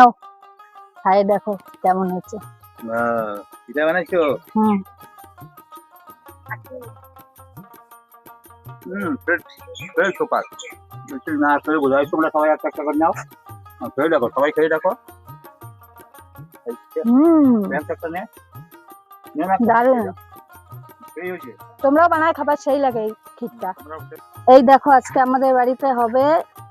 নাও খাই দেখো কেমন হচ্ছে। পিঠা বানাইছো? হুম ফ্রেশ সুপার। না করে বোঝাই, তোমরা সবাই একটা একটা করে নাও, খেয়ে দেখো, সবাই খেয়ে দেখো। একটা নে, দারুণ। এই হয়েছে। তোমরাও বানায় খাবার সেই লাগে এই ক্ষীরটা। এই দেখো আজকে আমাদের বাড়িতে হবে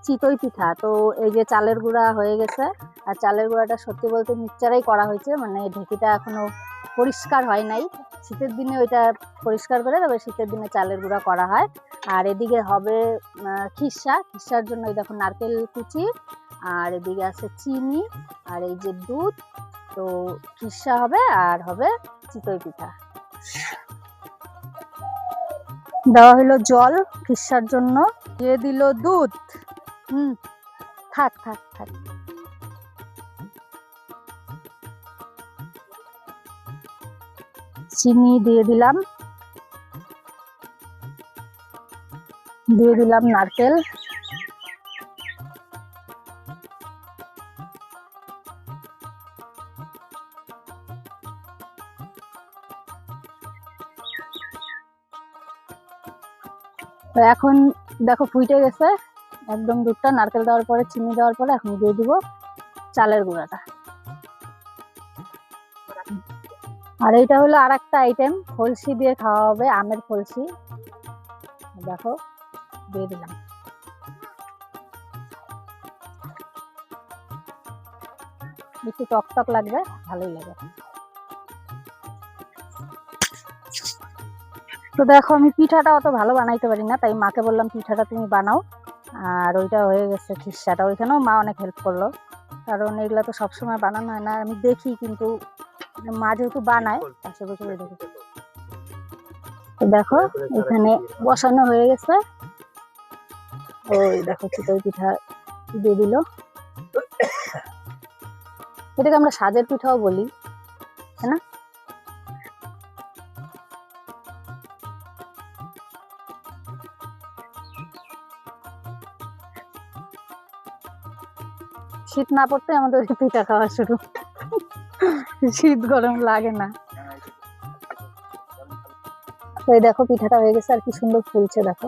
চিতই পিঠা। তো এই যে চালের গুঁড়া হয়ে গেছে, আর চালের গুঁড়াটা সত্যি বলতে মিক্সচারেই করা হয়েছে, মানে ঢেঁকিটা এখনো পরিষ্কার হয় নাই। শীতের দিনে ওইটা পরিষ্কার করে তবে শীতের দিনে চালের গুঁড়া করা হয়। আর এদিকে হবে খিরসার জন্য এই দেখো নারকেল কুচি, আর এদিকে আছে চিনি, আর এই যে দুধ। তো খিরসা হবে আর হবে চিতই পিঠা। দেওয়া হলো জল খিরসার জন্য, দিয়ে দিল দুধ। থাক থাক থাক। চিনি দিয়ে দিলাম, দিয়ে দিলাম নারকেল, তো এখন দেখো ফুটে গেছে একদম দুধটা। নারকেল দেওয়ার পরে চিনি দেওয়ার পরে এখন দিয়ে দিব চালের গুঁড়াটা। আর এইটা হলো আর একটা আইটেম, ফলসি দিয়ে খাওয়া হবে, আমের ফলসি। দেখো দিয়ে দিলাম। একটু টক টক লাগবে, ভালোই লাগে। তো দেখো আমি পিঠাটা অত ভালো বানাইতে পারি না, তাই মাকে বললাম পিঠাটা তুমি বানাও। আর ওইটা হয়ে গেছে খিরসাটা, ওইখানেও মা অনেক হেল্প করলো, কারণ এগুলো তো সবসময় বানানো হয় না। আমি দেখি কিন্তু মা যেহেতু বানায় পাশে বসে দেখি। তো দেখো এখানে বসানো হয়ে গেছে। ওই দেখো চিতই পিঠা দিয়ে দিল। এটাকে আমরা সাজের পিঠাও বলি, তাই না? শীত না পড়তে আমাদের পিঠা খাওয়া শুরু, শীত গরম লাগে না। তো এই দেখো পিঠাটা হয়ে গেছে, আর কি সুন্দর ফুলছে দেখো।